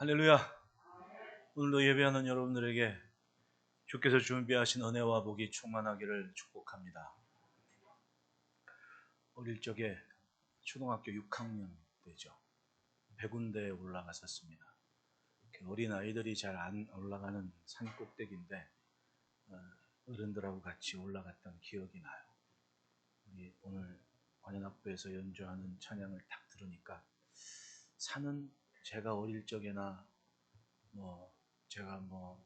할렐루야. 오늘도 예배하는 여러분들에게 주께서 준비하신 은혜와 복이 충만하기를 축복합니다. 어릴 적에 초등학교 6학년 때죠. 백운대에 올라갔었습니다. 어린 아이들이 잘 안 올라가는 산 꼭대기인데 어른들하고 같이 올라갔던 기억이 나요. 우리 오늘 관현악부에서 연주하는 찬양을 딱 들으니까 산은 제가 어릴 적에나 제가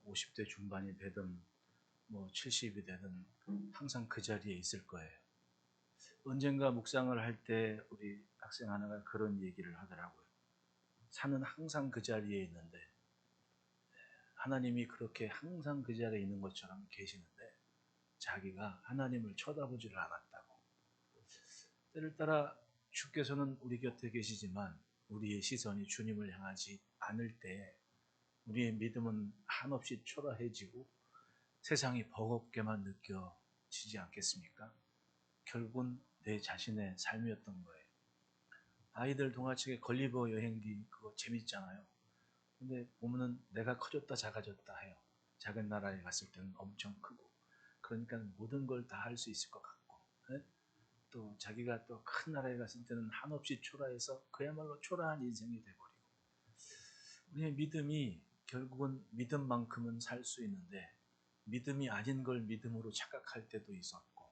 50대 중반이 되든 70이 되든 항상 그 자리에 있을 거예요. 언젠가 묵상을 할 때 우리 학생 하나가 그런 얘기를 하더라고요. 산은 항상 그 자리에 있는데 하나님이 그렇게 항상 그 자리에 있는 것처럼 계시는데 자기가 하나님을 쳐다보지를 않았다고. 때를 따라 주께서는 우리 곁에 계시지만 우리의 시선이 주님을 향하지 않을 때 우리의 믿음은 한없이 초라해지고 세상이 버겁게만 느껴지지 않겠습니까? 결국은 내 자신의 삶이었던 거예요. 아이들 동화책에 걸리버 여행기 그거 재밌잖아요. 근데 보면은 내가 커졌다 작아졌다 해요. 작은 나라에 갔을 때는 엄청 크고 그러니까 모든 걸 다 할 수 있을 것 같고 또 자기가 또 큰 나라에 갔을 때는 한없이 초라해서 그야말로 초라한 인생이 돼버리고 우리의 믿음이 결국은 믿음만큼은 살 수 있는데 믿음이 아닌 걸 믿음으로 착각할 때도 있었고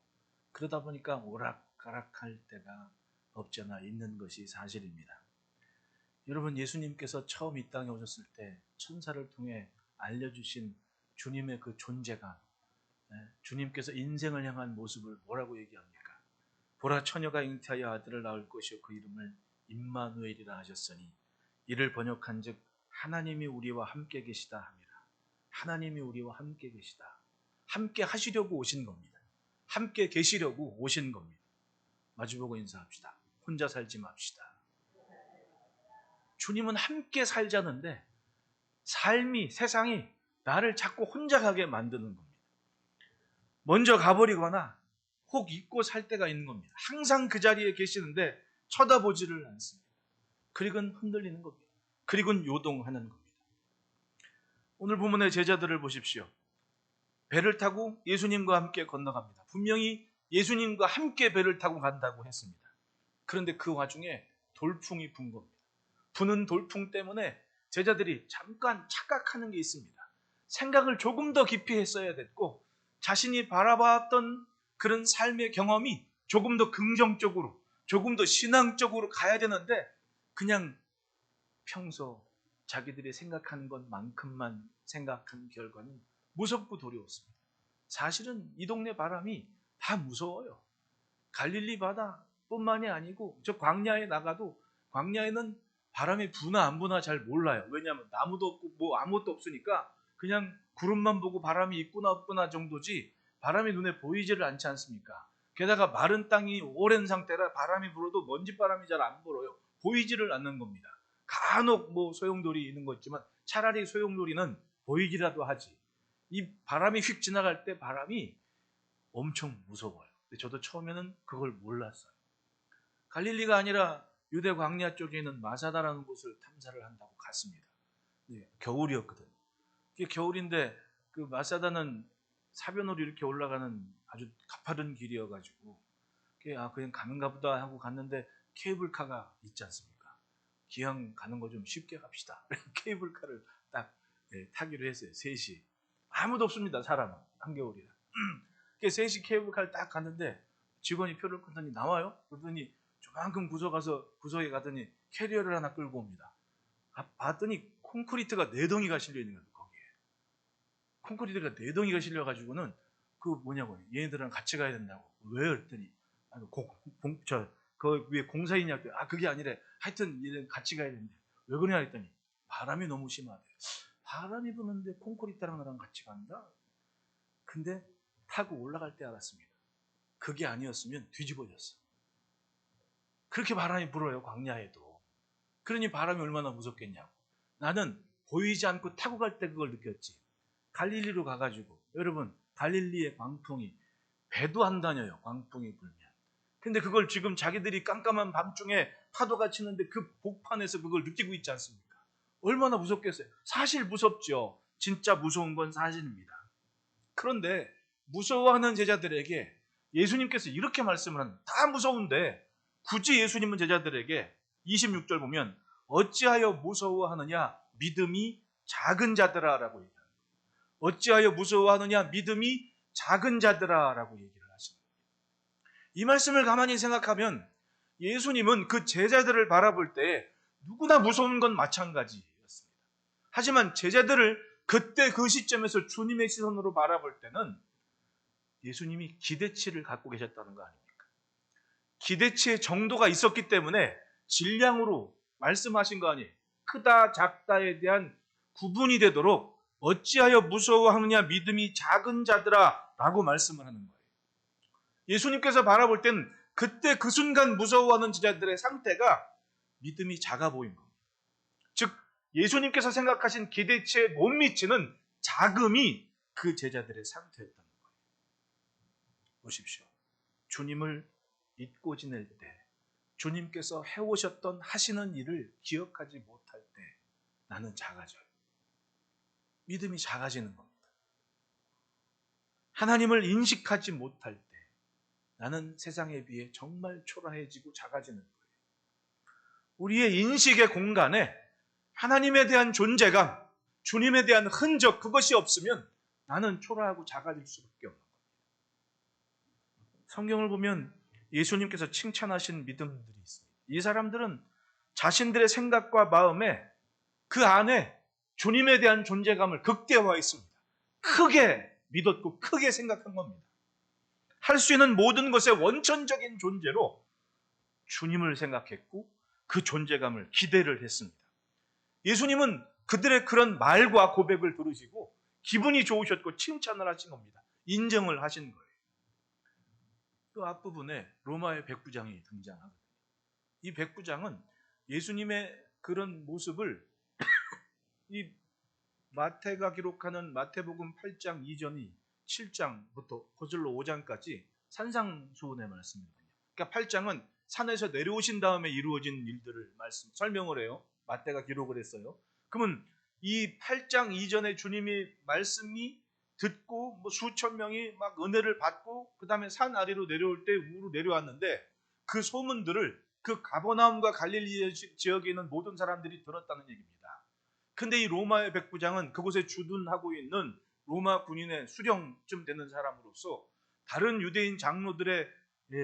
그러다 보니까 오락가락할 때가 없잖아 있는 것이 사실입니다. 여러분 예수님께서 처음 이 땅에 오셨을 때 천사를 통해 알려주신 주님의 그 존재감 주님께서 인생을 향한 모습을 뭐라고 얘기합니까? 보라 처녀가 잉태하여 아들을 낳을 것이요 그 이름을 임마누엘이라 하셨으니 이를 번역한즉 하나님이 우리와 함께 계시다 합니다. 하나님이 우리와 함께 계시다. 함께 하시려고 오신 겁니다. 함께 계시려고 오신 겁니다. 마주보고 인사합시다. 혼자 살지 맙시다. 주님은 함께 살자는데 삶이 세상이 나를 자꾸 혼자 가게 만드는 겁니다. 먼저 가버리거나 혹 잊고 살 때가 있는 겁니다. 항상 그 자리에 계시는데 쳐다보지를 않습니다. 그리고는 흔들리는 겁니다. 그리고는 요동하는 겁니다. 오늘 본문의 제자들을 보십시오. 배를 타고 예수님과 함께 건너갑니다. 분명히 예수님과 함께 배를 타고 간다고 했습니다. 그런데 그 와중에 돌풍이 분 겁니다. 부는 돌풍 때문에 제자들이 잠깐 착각하는 게 있습니다. 생각을 조금 더 깊이 했어야 됐고 자신이 바라봤던 그런 삶의 경험이 조금 더 긍정적으로 조금 더 신앙적으로 가야 되는데 그냥 평소 자기들이 생각하는 것만큼만 생각한 결과는 무섭고 두려웠습니다. 사실은 이 동네 바람이 다 무서워요. 갈릴리 바다뿐만이 아니고 저 광야에 나가도 광야에는 바람이 부나 안 부나 잘 몰라요. 왜냐하면 나무도 없고 아무것도 없으니까 그냥 구름만 보고 바람이 있구나 없구나 정도지 바람이 눈에 보이지를 않지 않습니까? 게다가 마른 땅이 오랜 상태라 바람이 불어도 먼지바람이 잘 안 불어요. 보이지를 않는 겁니다. 간혹 소용돌이 있는 거 있지만 차라리 소용돌이는 보이기라도 하지. 이 바람이 휙 지나갈 때 바람이 엄청 무서워요. 근데 저도 처음에는 그걸 몰랐어요. 갈릴리가 아니라 유대 광야 쪽에 있는 마사다라는 곳을 탐사를 한다고 갔습니다. 겨울이었거든. 이게 겨울인데 그 마사다는 사변으로 이렇게 올라가는 아주 가파른 길이어가지고 그냥 가는가 보다 하고 갔는데 케이블카가 있지 않습니까? 기왕 가는 거 좀 쉽게 갑시다. 케이블카를 딱 타기로 했어요. 3시. 아무도 없습니다. 사람은. 한겨울이라. 3시 케이블카를 딱 갔는데 직원이 표를 끊더니 나와요? 그러더니 저만큼 구석에 가더니 캐리어를 하나 끌고 옵니다. 봤더니 콘크리트가 4덩이가 실려 있는 거예요. 거기에. 콘크리트가 4덩이가 실려가지고는 얘네들은 같이 가야 된다고. 왜? 그랬더니 그 위에 공사이냐? 그게 아니래. 하여튼 얘는 같이 가야 된대. 왜 그러냐 했더니 바람이 너무 심하대. 바람이 부는데 콘크리트랑 나랑 같이 간다? 근데 타고 올라갈 때 알았습니다. 그게 아니었으면 뒤집어졌어. 그렇게 바람이 불어요, 광야에도. 그러니 바람이 얼마나 무섭겠냐고. 나는 보이지 않고 타고 갈 때 그걸 느꼈지. 갈릴리로 가가지고 여러분 갈릴리의 광풍이 배도 안 다녀요. 광풍이 불면. 근데 그걸 지금 자기들이 깜깜한 밤중에 파도가 치는데 그 복판에서 그걸 느끼고 있지 않습니까? 얼마나 무섭겠어요. 사실 무섭죠. 진짜 무서운 건 사실입니다. 그런데 무서워하는 제자들에게 예수님께서 이렇게 말씀을 합니다. 다 무서운데 굳이 예수님은 제자들에게 26절 보면 어찌하여 무서워하느냐 믿음이 작은 자들아 라고 얘기합니다. 어찌하여 무서워하느냐 믿음이 작은 자들아 라고 얘기를 하십니다. 이 말씀을 가만히 생각하면 예수님은 그 제자들을 바라볼 때 누구나 무서운 건 마찬가지였습니다. 하지만 제자들을 그때 그 시점에서 주님의 시선으로 바라볼 때는 예수님이 기대치를 갖고 계셨다는 거 아닙니까? 기대치의 정도가 있었기 때문에 질량으로 말씀하신 거 아니에요. 크다 작다에 대한 구분이 되도록 어찌하여 무서워하느냐 믿음이 작은 자들아 라고 말씀을 하는 거예요. 예수님께서 바라볼 때는 그때 그 순간 무서워하는 제자들의 상태가 믿음이 작아 보인 겁니다. 즉 예수님께서 생각하신 기대치에 못 미치는 자금이 그 제자들의 상태였다는 거예요. 보십시오. 주님을 잊고 지낼 때, 주님께서 해오셨던 하시는 일을 기억하지 못할 때 나는 작아져요. 믿음이 작아지는 겁니다. 하나님을 인식하지 못할 때 나는 세상에 비해 정말 초라해지고 작아지는 거예요. 우리의 인식의 공간에 하나님에 대한 존재감, 주님에 대한 흔적, 그것이 없으면 나는 초라하고 작아질 수밖에 없는 겁니다. 성경을 보면 예수님께서 칭찬하신 믿음들이 있습니다. 이 사람들은 자신들의 생각과 마음에 그 안에 주님에 대한 존재감을 극대화했습니다. 크게 믿었고 크게 생각한 겁니다. 할 수 있는 모든 것의 원천적인 존재로 주님을 생각했고 그 존재감을 기대를 했습니다. 예수님은 그들의 그런 말과 고백을 들으시고 기분이 좋으셨고 칭찬을 하신 겁니다. 인정을 하신 거예요. 그 앞부분에 로마의 백부장이 등장하거든요. 이 백부장은 예수님의 그런 모습을 이 마태가 기록하는 마태복음 8장 이전이 7장부터 거슬러 5장까지 산상수훈의 말씀이거든요. 그러니까 8장은 산에서 내려오신 다음에 이루어진 일들을 설명을 해요. 마태가 기록을 했어요. 그러면 이 8장 이전에 주님이 말씀이 듣고 수천 명이 막 은혜를 받고 그 다음에 산 아래로 내려올 때 우로 내려왔는데 그 소문들을 그 가버나움과 갈릴리 지역에 있는 모든 사람들이 들었다는 얘기입니다. 근데 이 로마의 백부장은 그곳에 주둔하고 있는 로마 군인의 수령쯤 되는 사람으로서 다른 유대인 장로들의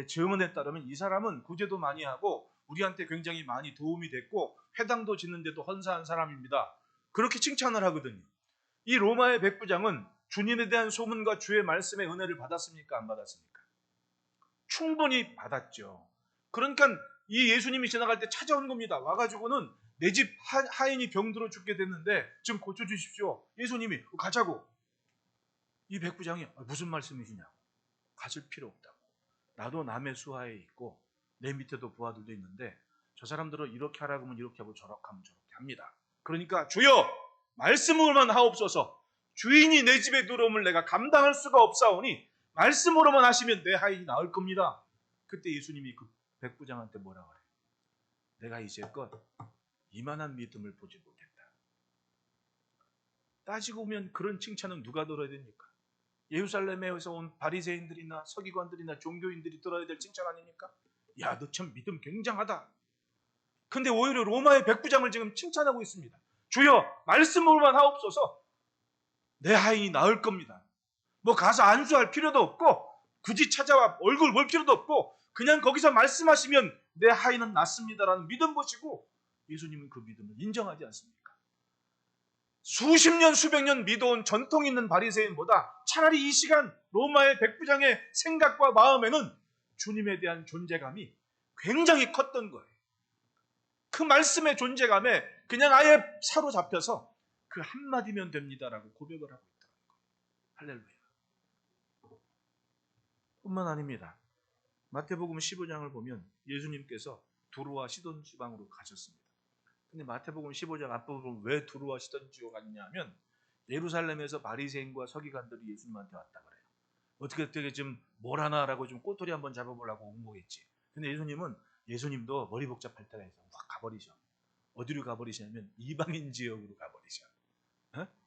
증언에 따르면 이 사람은 구제도 많이 하고 우리한테 굉장히 많이 도움이 됐고 회당도 짓는데도 헌사한 사람입니다. 그렇게 칭찬을 하거든요. 이 로마의 백부장은 주님에 대한 소문과 주의 말씀의 은혜를 받았습니까? 안 받았습니까? 충분히 받았죠. 그러니까 이 예수님이 지나갈 때 찾아온 겁니다. 와가지고는 내 집 하인이 병들어 죽게 됐는데 좀 고쳐주십시오. 예수님이 가자고. 이 백부장이 무슨 말씀이시냐고. 가질 필요 없다고. 나도 남의 수하에 있고 내 밑에도 부하들도 있는데 저 사람들은 이렇게 하라고 하면 이렇게 하고 저렇게 하면 저렇게 합니다. 그러니까 주여 말씀으로만 하옵소서. 주인이 내 집에 들어오면 내가 감당할 수가 없사오니 말씀으로만 하시면 내 하인이 나을 겁니다. 그때 예수님이 그 백부장한테 뭐라고 해요? 내가 이제껏 이만한 믿음을 보지 못했다. 따지고 보면 그런 칭찬은 누가 들어야 됩니까? 예루살렘에서 온 바리새인들이나 서기관들이나 종교인들이 들어야 될 칭찬 아닙니까? 야, 너 참 믿음 굉장하다. 근데 오히려 로마의 백부장을 지금 칭찬하고 있습니다. 주여 말씀으로만 하옵소서. 내 하인이 나을 겁니다. 뭐 가서 안수할 필요도 없고 굳이 찾아와 얼굴 볼 필요도 없고 그냥 거기서 말씀하시면 내 하인은 낫습니다라는 믿음 보시고 예수님은 그 믿음을 인정하지 않습니까? 수십 년 수백 년 믿어온 전통 있는 바리새인보다 차라리 이 시간 로마의 백부장의 생각과 마음에는 주님에 대한 존재감이 굉장히 컸던 거예요. 그 말씀의 존재감에 그냥 아예 사로잡혀서 그 한마디면 됩니다라고 고백을 하고 있다는 거예요. 할렐루야. 뿐만 아닙니다. 마태복음 15장을 보면 예수님께서 두로와 시돈 지방으로 가셨습니다. 근데 마태복음 15장 앞부분 왜 두로와 시돈 지역에 갔냐면 예루살렘에서 바리새인과 서기관들이 예수님한테 왔다 그래요. 어떻게 좀 뭘 하나라고 좀 꼬투리 한번 잡아보려고 온 거겠지. 근데 예수님도 머리 복잡할 때가 있어. 확 가버리셔. 어디로 가버리시냐면 이방인 지역으로 가버리셔.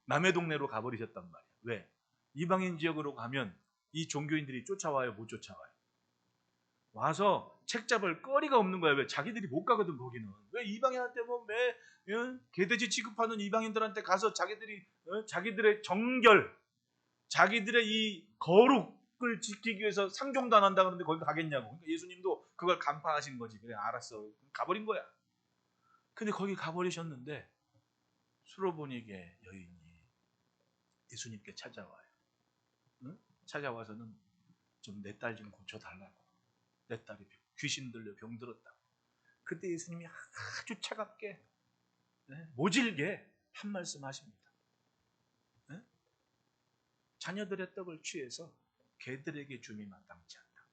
남의 동네로 가버리셨단 말이야. 왜? 이방인 지역으로 가면 이 종교인들이 쫓아와요, 못 쫓아와요? 와서 책 잡을 거리가 없는 거야. 왜? 자기들이 못 가거든, 거기는. 왜 이방인한테 개돼지 취급하는 이방인들한테 가서 자기들의 정결, 자기들의 이 거룩을 지키기 위해서 상종도 안 한다 그러는데 거기 가겠냐고. 그러니까 예수님도 그걸 간파하신 거지. 그래, 알았어. 가버린 거야. 근데 거기 가버리셨는데 수로보니게 여인이 예수님께 찾아와요. 응? 찾아와서는 좀 내 딸 좀 고쳐달라고. 내 딸이 귀신 들려 병들었다고. 그때 예수님이 아주 차갑게, 모질게 한 말씀 하십니다. 자녀들의 떡을 취해서 개들에게 줌이 마땅치 않다.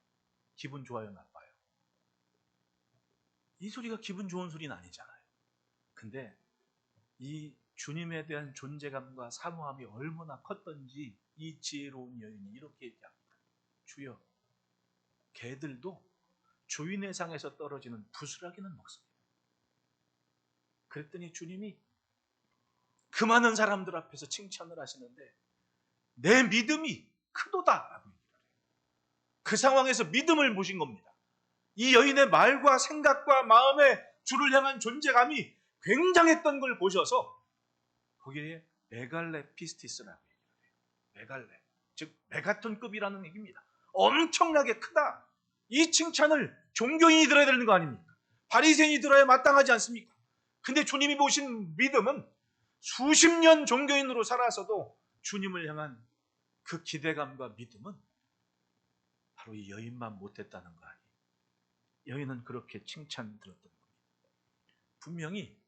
기분 좋아요, 나빠요? 이 소리가 기분 좋은 소리는 아니잖아요. 근데 이 주님에 대한 존재감과 사모함이 얼마나 컸던지 이 지혜로운 여인이 이렇게 얘기합니다. 주여, 개들도 주인의 상에서 떨어지는 부스러기는 먹습니다. 그랬더니 주님이 그 많은 사람들 앞에서 칭찬을 하시는데 내 믿음이 크도다라고 얘기를 해요. 그 상황에서 믿음을 모신 겁니다. 이 여인의 말과 생각과 마음의 주를 향한 존재감이 굉장했던 걸 보셔서 거기에 메갈레 피스티스라고 얘기를 해요. 메갈레, 즉 메가톤급이라는 얘기입니다. 엄청나게 크다. 이 칭찬을 종교인이 들어야 되는 거 아닙니까? 바리새인이 들어야 마땅하지 않습니까? 근데 주님이 보신 믿음은 수십 년 종교인으로 살아서도 주님을 향한 그 기대감과 믿음은 바로 이 여인만 못했다는 거 아니에요. 여인은 그렇게 칭찬 들었던 겁니다. 분명히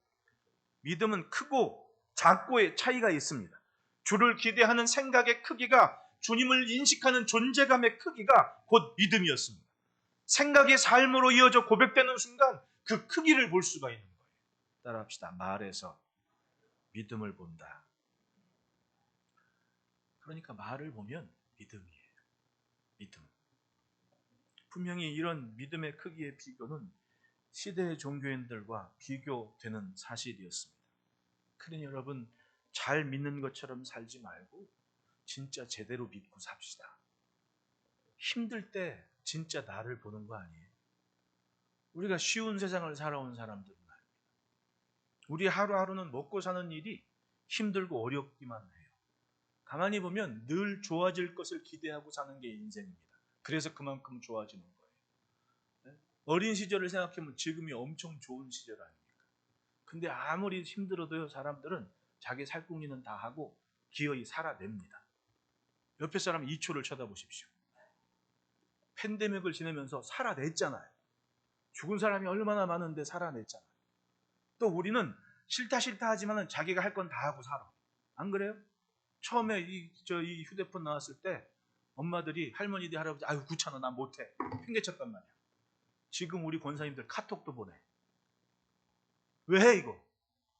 믿음은 크고 작고의 차이가 있습니다. 주를 기대하는 생각의 크기가 주님을 인식하는 존재감의 크기가 곧 믿음이었습니다. 생각이 삶으로 이어져 고백되는 순간 그 크기를 볼 수가 있는 거예요. 따라합시다. 말에서 믿음을 본다. 그러니까 말을 보면 믿음이에요. 믿음. 분명히 이런 믿음의 크기의 비교는 시대의 종교인들과 비교되는 사실이었습니다. 그러니 여러분, 잘 믿는 것처럼 살지 말고 진짜 제대로 믿고 삽시다. 힘들 때 진짜 나를 보는 거 아니에요. 우리가 쉬운 세상을 살아온 사람들은 아닙니다. 우리 하루하루는 먹고 사는 일이 힘들고 어렵기만 해요. 가만히 보면 늘 좋아질 것을 기대하고 사는 게 인생입니다. 그래서 그만큼 좋아지는 거예요. 어린 시절을 생각하면 지금이 엄청 좋은 시절 아닙니까? 근데 아무리 힘들어도요, 사람들은 자기 살궁리는 다 하고 기어이 살아냅니다. 옆에 사람 2초를 쳐다보십시오. 팬데믹을 지내면서 살아냈잖아요. 죽은 사람이 얼마나 많은데 살아냈잖아요. 또 우리는 싫다 하지만 자기가 할 건 다 하고 살아. 안 그래요? 처음에 이 휴대폰 나왔을 때 엄마들이, 할머니들, 할아버지, 아유 귀찮아 나 못해 핑계쳤단 말이야. 지금 우리 권사님들 카톡도 보내. 왜 해 이거?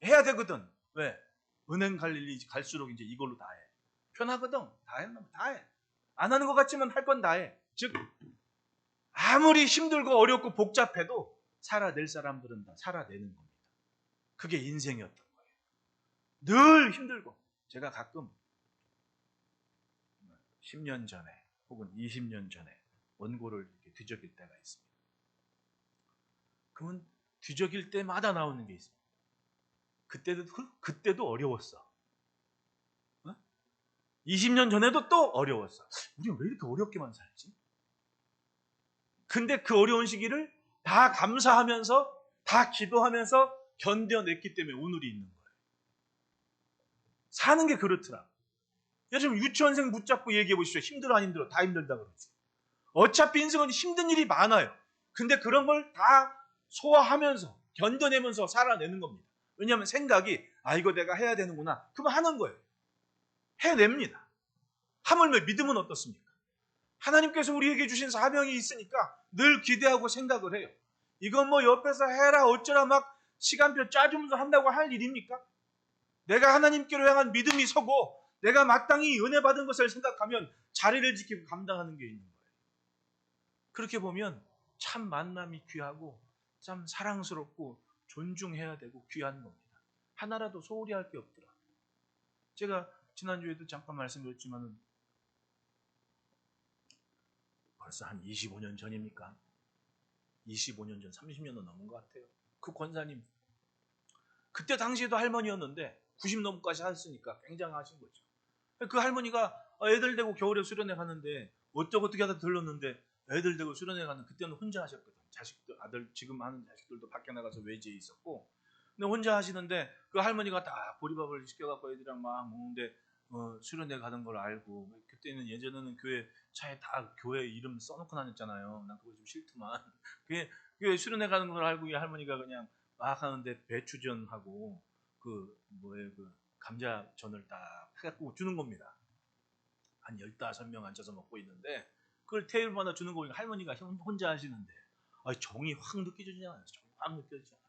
해야 되거든. 왜? 은행 갈 일이 갈수록 이제 이걸로 다 해. 편하거든. 다 했나? 다 해. 안 하는 것 같지만 할 건 다 해. 즉 아무리 힘들고 어렵고 복잡해도 살아낼 사람들은 다 살아내는 겁니다. 그게 인생이었던 거예요. 늘 힘들고. 제가 가끔 10년 전에 혹은 20년 전에 원고를 이렇게 뒤적일 때가 있습니다. 그러면 뒤적일 때마다 나오는 게 있습니다. 그때도 어려웠어. 20년 전에도 또 어려웠어. 우리 왜 이렇게 어렵게만 살지? 근데 그 어려운 시기를 다 감사하면서, 다 기도하면서 견뎌냈기 때문에 오늘이 있는 거예요. 사는 게 그렇더라. 요즘 유치원생 붙잡고 얘기해 보십시오. 힘들어 안 힘들어? 다 힘들다 그러지. 어차피 인생은 힘든 일이 많아요. 근데 그런 걸 다 소화하면서 견뎌내면서 살아내는 겁니다. 왜냐하면 생각이 이거 내가 해야 되는구나. 그러면 하는 거예요. 해냅니다. 하물며 믿음은 어떻습니까? 하나님께서 우리에게 주신 사명이 있으니까 늘 기대하고 생각을 해요. 이건 뭐 옆에서 해라 어쩌라 막 시간표 짜주면서 한다고 할 일입니까? 내가 하나님께로 향한 믿음이 서고 내가 마땅히 은혜 받은 것을 생각하면 자리를 지키고 감당하는 게 있는 거예요. 그렇게 보면 참 만남이 귀하고 참 사랑스럽고 존중해야 되고 귀한 겁니다. 하나라도 소홀히 할 게 없더라. 제가 지난주에도 잠깐 말씀드렸지만은 벌써 한 25년 전입니까? 25년 전, 30년은 넘은 것 같아요. 그 권사님, 그때 당시에도 할머니였는데 90 넘까지 하셨으니까 굉장하신 거죠. 그 할머니가 애들 데리고 겨울에 수련회 가는데 어떻게 하다 들렀는데 애들 데리고 수련회 가는 그때는 혼자 하셨거든. 자식들, 아들 지금 하는 자식들도 밖에 나가서 외지에 있었고, 근데 혼자 하시는데 그 할머니가 다 보리밥을 시켜갖고 애들이랑 막 먹는데 수련회 가는 걸 알고, 그때는 예전에는 교회 차에 다 교회 이름 써놓고 다녔잖아요. 난 그거 좀 싫더만. 그게 수련회 가는 걸 알고 이 할머니가 그냥 막 하는데 배추전하고 그 감자전을 딱 해갖고 주는 겁니다. 한 15명 앉아서 먹고 있는데 그걸 테이블마다 주는 거 보니까 할머니가 혼자 하시는데 정이 확 느껴지잖아요. 정이 확 느껴지잖아요.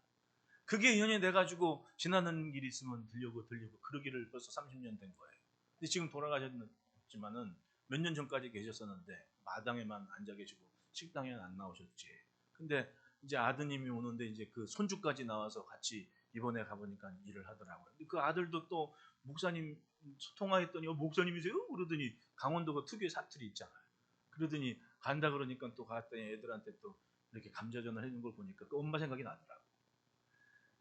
그게 연연이 돼가지고 지나는 길이 있으면 들려고 그러기를 벌써 30년 된 거예요. 근데 지금 돌아가셨지만은 몇 년 전까지 계셨었는데 마당에만 앉아 계시고 식당에는 안 나오셨지. 근데 이제 아드님이 오는데 이제 그 손주까지 나와서 같이 이번에 가보니까 일을 하더라고요. 그 아들도 또 목사님 통화했더니 목사님이세요? 그러더니 강원도 그 특유의 사투리 있잖아요. 그러더니 간다 그러니까 또 갔더니 애들한테 또 이렇게 감자전을 해준 걸 보니까 그 엄마 생각이 나더라고요.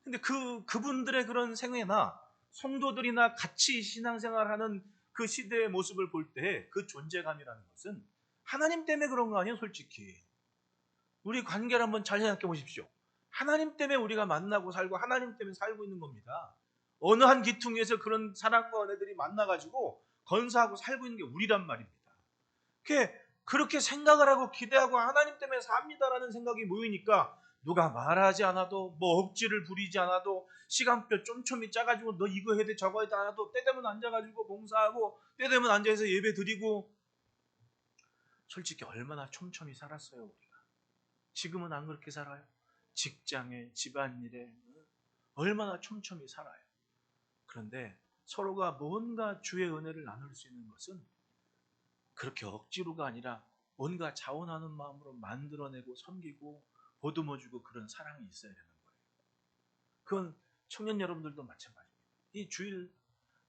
근데 그분들의 그런 생애나 성도들이나 같이 신앙생활하는 그 시대의 모습을 볼 때 그 존재감이라는 것은 하나님 때문에 그런 거 아니에요, 솔직히. 우리 관계를 한번 잘 생각해 보십시오. 하나님 때문에 우리가 만나고 살고 하나님 때문에 살고 있는 겁니다. 어느 한 기퉁에서 그런 사랑과 은혜들이 만나가지고 건사하고 살고 있는 게 우리란 말입니다. 그렇게 생각을 하고 기대하고 하나님 때문에 삽니다라는 생각이 모이니까 누가 말하지 않아도 뭐 억지를 부리지 않아도 시간표 쫌쫌이 짜가지고 너 이거 해야 돼 저거 해야 돼 않아도 때 되면 앉아가지고 봉사하고 때 되면 앉아서 예배 드리고, 솔직히 얼마나 촘촘히 살았어요 우리가. 지금은 안 그렇게 살아요. 직장에 집안일에 얼마나 촘촘히 살아요. 그런데 서로가 뭔가 주의 은혜를 나눌 수 있는 것은 그렇게 억지로가 아니라 뭔가 자원하는 마음으로 만들어내고 섬기고 보듬어주고 그런 사랑이 있어야 되는 거예요. 그건 청년 여러분들도 마찬가지입니다. 이 주일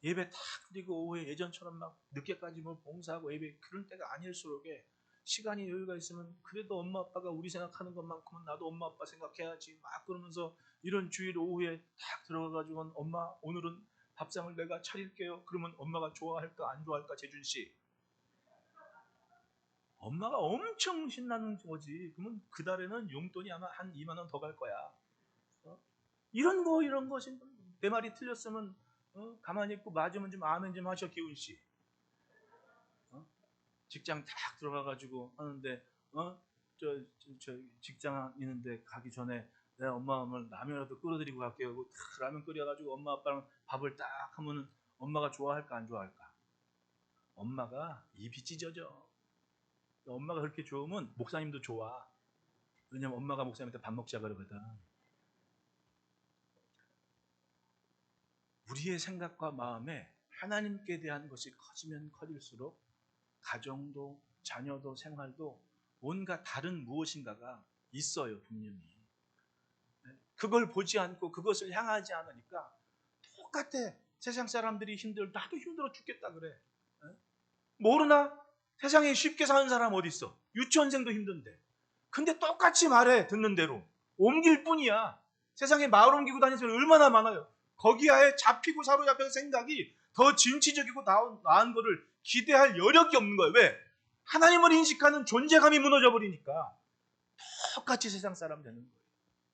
예배 탁 드리고 오후에 예전처럼 막 늦게까지 뭐 봉사하고 예배 그런 때가 아닐수록에 시간이 여유가 있으면 그래도 엄마 아빠가 우리 생각하는 것만큼은 나도 엄마 아빠 생각해야지 막 그러면서 이런 주일 오후에 탁 들어가가지고 엄마 오늘은 밥상을 내가 차릴게요. 그러면 엄마가 좋아할까 안 좋아할까? 재준 씨, 엄마가 엄청 신나는 거지. 그러면 그 달에는 용돈이 아마 한 2만 원 더 갈 거야. 이런 거 내 말이 틀렸으면 가만히 있고 맞으면 좀 아멘 좀 하셔, 기훈 씨. 직장 딱 들어가가지고 하는데 저 직장 있는데 가기 전에 내 엄마 오늘 라면이라도 끓여드리고 갈게요. 하고 탁 라면 끓여가지고 엄마 아빠랑 밥을 딱 하면은 엄마가 좋아할까 안 좋아할까? 엄마가 입이 찢어져. 엄마가 그렇게 좋으면 목사님도 좋아. 왜냐면 엄마가 목사님한테 밥 먹자 그러거든. 우리의 생각과 마음에 하나님께 대한 것이 커지면 커질수록 가정도 자녀도 생활도 뭔가 다른 무엇인가가 있어요, 분명히. 그걸 보지 않고 그것을 향하지 않으니까 똑같아. 세상 사람들이 나도 힘들어 죽겠다 그래. 모르나? 세상에 쉽게 사는 사람 어디 있어? 유치원생도 힘든데. 근데 똑같이 말해, 듣는 대로. 옮길 뿐이야. 세상에 마을 옮기고 다니는 사람이 얼마나 많아요. 거기에 잡히고 사로잡혀서 생각이 더 진취적이고 나은 거를 기대할 여력이 없는 거예요. 왜? 하나님을 인식하는 존재감이 무너져 버리니까 똑같이 세상 사람 되는 거예요.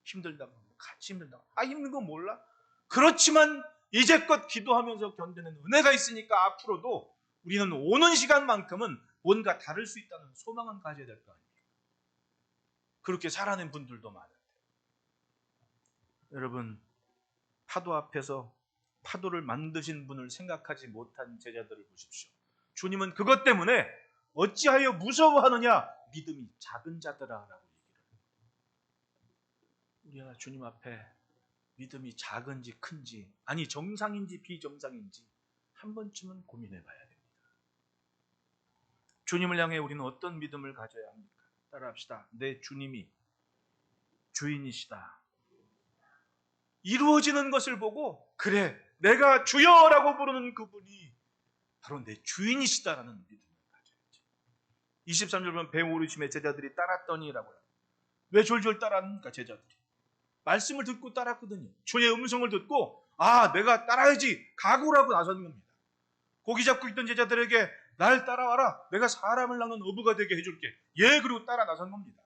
힘들다고 같이 힘들다고. 힘든 건 몰라? 그렇지만 이제껏 기도하면서 견디는 은혜가 있으니까 앞으로도 우리는 오는 시간만큼은 뭔가 다를 수 있다는 소망은 가져야 될 거 아닙니까? 그렇게 살아낸 분들도 많은데. 여러분, 파도 앞에서 파도를 만드신 분을 생각하지 못한 제자들을 보십시오. 주님은 그것 때문에 어찌하여 무서워하느냐? 믿음이 작은 자들아 라고 얘기를 합니다. 우리가 주님 앞에 믿음이 작은지 큰지, 아니 정상인지 비정상인지 한 번쯤은 고민해 봐야 됩니다. 주님을 향해 우리는 어떤 믿음을 가져야 합니까? 따라합시다. 내 주님이 주인이시다. 이루어지는 것을 보고 그래, 내가 주여라고 부르는 그분이 바로 내 주인이시다라는 믿음을 가져야지. 23절 보면 배 오르심에 제자들이 따랐더니라고 해요. 왜 졸졸 따랐습니까? 제자들이 말씀을 듣고 따랐거든요. 주의 음성을 듣고 내가 따라야지 각오를 하고 나서는 겁니다. 고기 잡고 있던 제자들에게 날 따라와라, 내가 사람을 낳는 어부가 되게 해줄게. 예, 그리고 따라 나선 겁니다.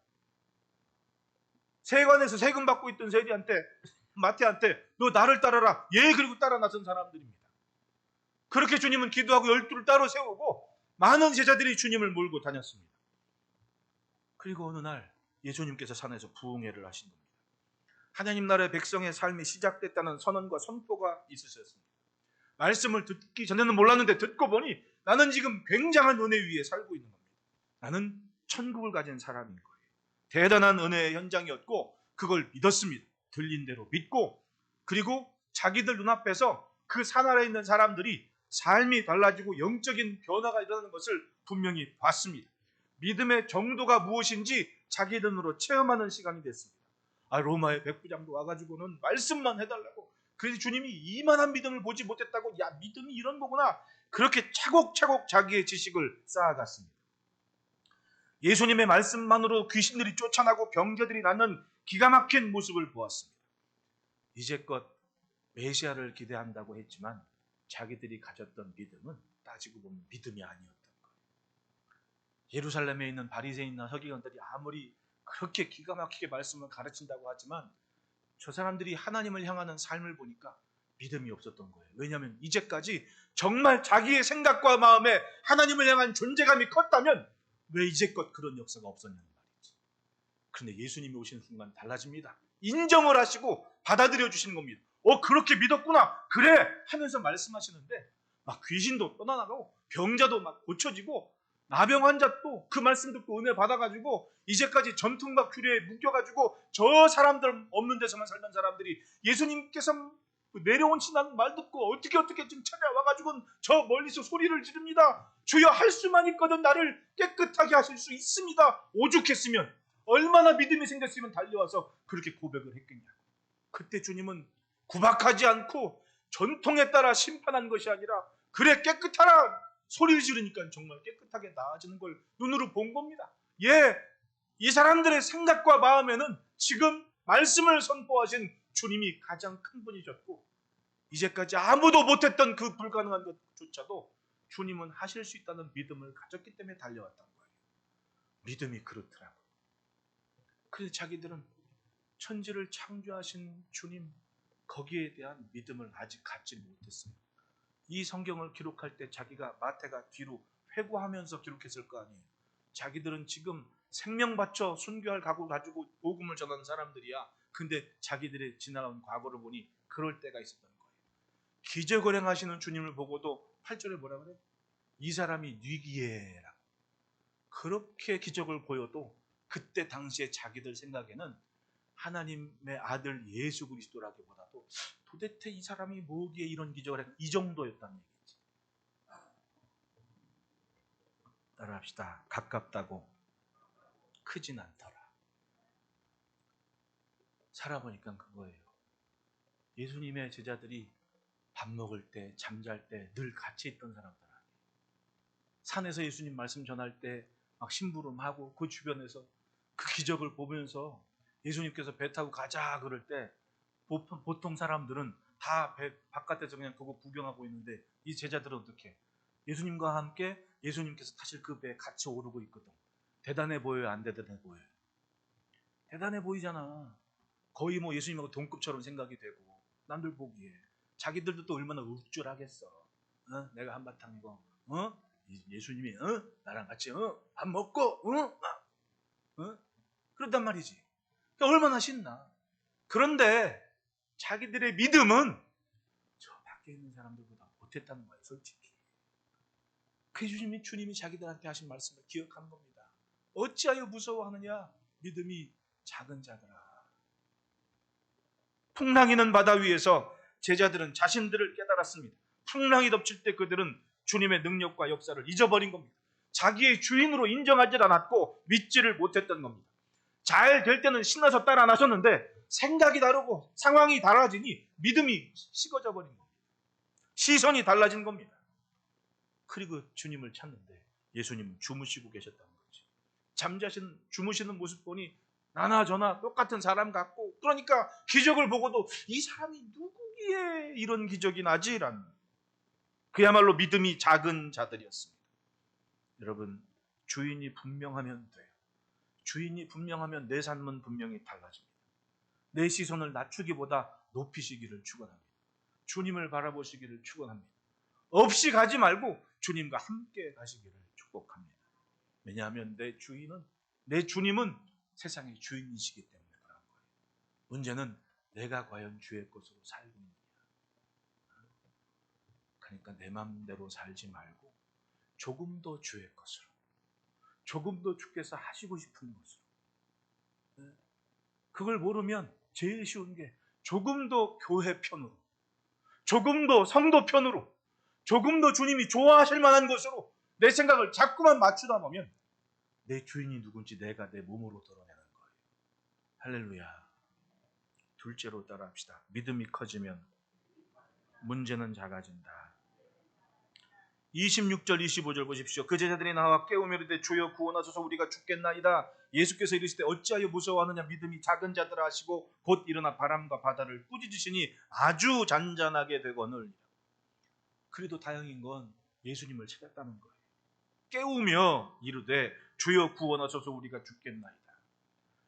세관에서 세금 받고 있던 세리한테, 마태한테 너 나를 따라라. 예, 그리고 따라 나선 사람들입니다. 그렇게 주님은 기도하고 12를 따로 세우고 많은 제자들이 주님을 몰고 다녔습니다. 그리고 어느 날 예수님께서 산에서 부흥회를 하신 겁니다. 하나님 나라의 백성의 삶이 시작됐다는 선언과 선포가 있으셨습니다. 말씀을 듣기 전에는 몰랐는데 듣고 보니 나는 지금 굉장한 은혜 위에 살고 있는 겁니다. 나는 천국을 가진 사람인 거예요. 대단한 은혜의 현장이었고 그걸 믿었습니다. 들린 대로 믿고, 그리고 자기들 눈앞에서 그 산 아래에 있는 사람들이 삶이 달라지고 영적인 변화가 일어나는 것을 분명히 봤습니다. 믿음의 정도가 무엇인지 자기 눈으로 체험하는 시간이 됐습니다. 로마의 백부장도 와가지고는 말씀만 해달라고, 그래서 주님이 이만한 믿음을 보지 못했다고, 야, 믿음이 이런 거구나, 그렇게 차곡차곡 자기의 지식을 쌓아갔습니다. 예수님의 말씀만으로 귀신들이 쫓아나고 병자들이 낫는 기가 막힌 모습을 보았습니다. 이제껏 메시아를 기대한다고 했지만 자기들이 가졌던 믿음은 따지고 보면 믿음이 아니었던 거예요. 예루살렘에 있는 바리새인이나 서기관들이 아무리 그렇게 기가 막히게 말씀을 가르친다고 하지만 저 사람들이 하나님을 향하는 삶을 보니까 믿음이 없었던 거예요. 왜냐하면 이제까지 정말 자기의 생각과 마음에 하나님을 향한 존재감이 컸다면 왜 이제껏 그런 역사가 없었냐는 말이지. 그런데 예수님이 오시는 순간 달라집니다. 인정을 하시고 받아들여 주시는 겁니다. 그렇게 믿었구나, 그래 하면서 말씀하시는데 막 귀신도 떠나나가고 병자도 막 고쳐지고 나병 환자도 그 말씀 듣고 은혜 받아가지고 이제까지 전통과 규례에 묶여가지고 저 사람들 없는 데서만 살던 사람들이 예수님께서 내려오신다는 말 듣고 어떻게 좀 찾아와가지고 저 멀리서 소리를 지릅니다. 주여, 할 수만 있거든 나를 깨끗하게 하실 수 있습니다. 오죽했으면, 얼마나 믿음이 생겼으면 달려와서 그렇게 고백을 했겠냐고. 그때 주님은 구박하지 않고 전통에 따라 심판한 것이 아니라 그래 깨끗하라 소리를 지르니까 정말 깨끗하게 나아지는 걸 눈으로 본 겁니다. 이 사람들의 생각과 마음에는 지금 말씀을 선포하신 주님이 가장 큰 분이셨고 이제까지 아무도 못했던 그 불가능한 것조차도 주님은 하실 수 있다는 믿음을 가졌기 때문에 달려왔던 거예요. 믿음이 그렇더라고요. 그래서 자기들은 천지를 창조하신 주님, 거기에 대한 믿음을 아직 갖지 못했어요. 이 성경을 기록할 때 자기가, 마태가 뒤로 회고하면서 기록했을 거 아니에요. 자기들은 지금 생명 바쳐 순교할 각오 가지고 복음을 전하는 사람들이야. 근데 자기들의 지나간 과거를 보니 그럴 때가 있었던 거예요. 기적을 행하시는 주님을 보고도 8절에 뭐라 그래? 이 사람이 뉘기예라고. 그렇게 기적을 보여도 그때 당시에 자기들 생각에는 하나님의 아들 예수 그리스도라기보다도 도대체 이 사람이 뭐기에 이런 기적을 했나, 이 정도였다는 얘기지. 따라합시다. 가깝다고 크진 않더라. 살아보니까 그거예요. 예수님의 제자들이 밥 먹을 때, 잠잘 때 늘 같이 있던 사람들 아니에요. 산에서 예수님 말씀 전할 때 막 심부름하고 그 주변에서 그 기적을 보면서 예수님께서 배 타고 가자 그럴 때 보통 사람들은 다 배 바깥에서 그냥 그거 구경하고 있는데 이 제자들은 어떻게? 예수님과 함께 예수님께서 타실 그 배에 같이 오르고 있거든. 대단해 보여요? 안 대단해 보여요? 대단해 보이잖아. 거의 뭐 예수님하고 동급처럼 생각이 되고 남들 보기에 자기들도 또 얼마나 우쭐하겠어. 내가 한바탕 이거 예수님이 나랑 같이 밥 먹고 그런단 말이지. 얼마나 신나. 그런데 자기들의 믿음은 저 밖에 있는 사람들보다 못했다는 거예요. 솔직히. 그 주님이 자기들한테 하신 말씀을 기억하는 겁니다. 어찌하여 무서워하느냐? 믿음이 작은 자들아. 풍랑이 는 바다 위에서 제자들은 자신들을 깨달았습니다. 풍랑이 덮칠 때 그들은 주님의 능력과 역사를 잊어버린 겁니다. 자기의 주인으로 인정하지 않았고 믿지를 못했던 겁니다. 잘 될 때는 신나서 따라 나섰는데 생각이 다르고 상황이 달라지니 믿음이 식어져 버린 겁니다. 시선이 달라진 겁니다. 그리고 주님을 찾는데 예수님은 주무시고 계셨다는 거지. 주무시는 모습 보니 나나 저나 똑같은 사람 같고, 그러니까 기적을 보고도 이 사람이 누구기에 이런 기적이 나지라는, 그야말로 믿음이 작은 자들이었습니다. 여러분, 주인이 분명하면 돼요. 주인이 분명하면 내 삶은 분명히 달라집니다. 내 시선을 낮추기보다 높이시기를 축원합니다. 주님을 바라보시기를 축원합니다. 없이 가지 말고 주님과 함께 가시기를 축복합니다. 왜냐하면 내 주님은 세상의 주인이시기 때문에 그런 거예요. 문제는 내가 과연 주의 것으로 살고 있느냐. 그러니까 내 마음대로 살지 말고 조금 더 주의 것으로, 조금 더 주께서 하시고 싶은 것으로. 그걸 모르면 제일 쉬운 게 조금 더 교회 편으로, 조금 더 성도 편으로, 조금 더 주님이 좋아하실 만한 것으로 내 생각을 자꾸만 맞추다 보면 내 주인이 누군지 내가 내 몸으로 드러내는 거예요. 할렐루야. 둘째로 따라합시다. 믿음이 커지면 문제는 작아진다. 26절 25절 보십시오. 그 제자들이 나와 깨우며 이르되 주여 구원하소서 우리가 죽겠나이다. 예수께서 이르시되 어찌하여 무서워하느냐. 믿음이 작은 자들아 하시고 곧 일어나 바람과 바다를 꾸짖으시니 아주 잔잔하게 되거늘. 그래도 다행인 건 예수님을 찾았다는 거예요. 깨우며 이르되 주여 구원하소서 우리가 죽겠나이다.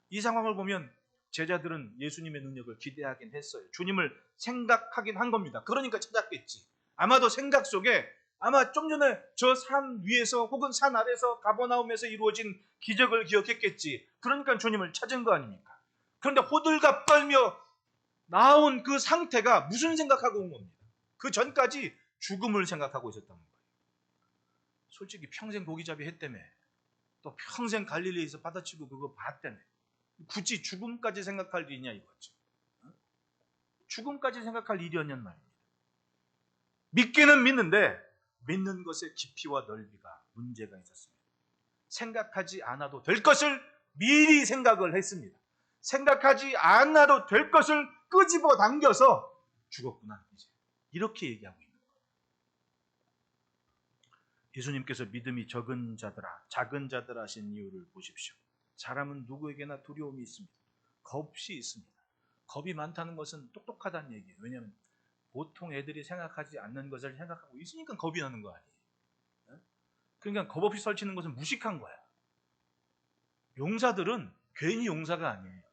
이 상황을 보면 제자들은 예수님의 능력을 기대하긴 했어요. 주님을 생각하긴 한 겁니다. 그러니까 찾았겠지. 아마도 생각 속에 아마 좀 전에 저 산 위에서 혹은 산 아래에서 가버나움에서 이루어진 기적을 기억했겠지. 그러니까 주님을 찾은 거 아닙니까? 그런데 호들갑 떨며 나온 그 상태가 무슨 생각하고 온 겁니다. 그 전까지 죽음을 생각하고 있었던 거예요. 솔직히 평생 고기잡이 했다며, 또 평생 갈릴리에서 받아치고 그거 봤다며, 굳이 죽음까지 생각할 일이냐 이거죠. 죽음까지 생각할 일이었냔 말입니다. 믿기는 믿는데 믿는 것의 깊이와 넓이가 문제가 있었습니다. 생각하지 않아도 될 것을 미리 생각을 했습니다. 생각하지 않아도 될 것을 끄집어 당겨서 죽었구나 이제, 이렇게 얘기하고 있는 거예요. 예수님께서 믿음이 작은 자들아 하신 이유를 보십시오. 사람은 누구에게나 두려움이 있습니다. 겁이 있습니다. 겁이 많다는 것은 똑똑하다는 얘기예요. 왜냐하면 보통 애들이 생각하지 않는 것을 생각하고 있으니까 겁이 나는 거 아니에요. 그러니까 겁 없이 설치는 것은 무식한 거야. 용사들은 괜히 용사가 아니에요.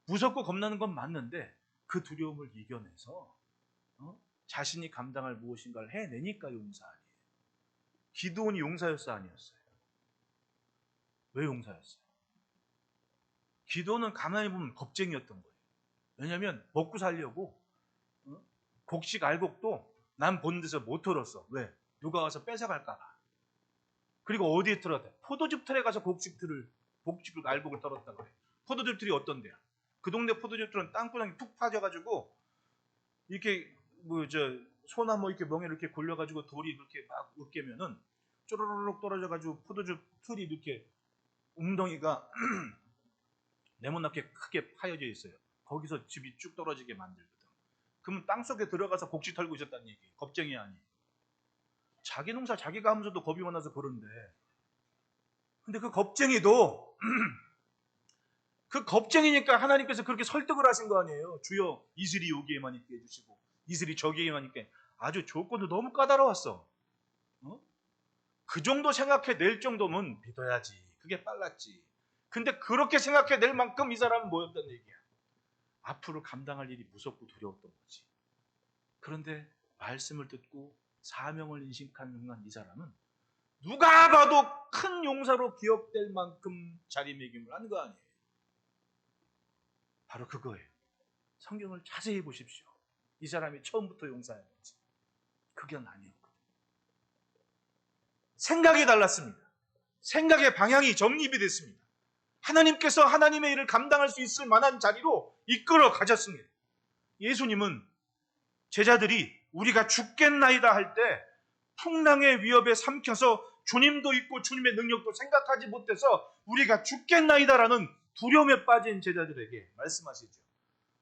무섭고 겁나는 건 맞는데 그 두려움을 이겨내서 자신이 감당할 무엇인가를 해내니까 용사 아니에요. 기드온이 용사였어 아니었어요? 왜 용사였어요? 기드온은 가만히 보면 겁쟁이였던 거예요. 왜냐하면 먹고 살려고 곡식 알곡도 난 본 데서 못 털었어. 왜? 누가 와서 뺏어갈까 봐. 그리고 어디에 털었대? 포도즙 틀에 가서 곡식을 알곡을 털었다 그래. 포도즙 틀이 어떤데요? 그 동네 포도즙 틀은 땅구멍이 푹 파져가지고 이렇게 소나 이렇게 멍에 이렇게 골려가지고 돌이 이렇게 막 으깨면은 쪼르륵 떨어져가지고 포도즙 틀이 이렇게 웅덩이가 네모나게 크게 파여져 있어요. 거기서 즙이 쭉 떨어지게 만들거든. 그러면 땅속에 들어가서 곡식 털고 있었다는 얘기예요. 겁쟁이 아니에요. 자기 농사 자기가 하면서도 겁이 많아서 그런데, 근데 그 겁쟁이도 그 겁쟁이니까 하나님께서 그렇게 설득을 하신 거 아니에요. 주여 이슬이 여기에만 있게 해주시고 이슬이 저기에만 있게. 아주 조건도 너무 까다로웠어. 그 정도 생각해낼 정도면 믿어야지. 그게 빨랐지. 근데 그렇게 생각해낼 만큼 이 사람은 뭐였다는 얘기야. 앞으로 감당할 일이 무섭고 두려웠던 거지. 그런데 말씀을 듣고 사명을 인식한 순간 이 사람은 누가 봐도 큰 용사로 기억될 만큼 자리매김을 한 거 아니에요. 바로 그거예요. 성경을 자세히 보십시오. 이 사람이 처음부터 용사였는지. 그건 아니었거든요. 생각이 달랐습니다. 생각의 방향이 정립이 됐습니다. 하나님께서 하나님의 일을 감당할 수 있을 만한 자리로 이끌어 가셨습니다. 예수님은 제자들이 우리가 죽겠나이다 할 때 풍랑의 위협에 삼켜서 주님도 있고 주님의 능력도 생각하지 못해서 우리가 죽겠나이다라는 두려움에 빠진 제자들에게 말씀하시죠.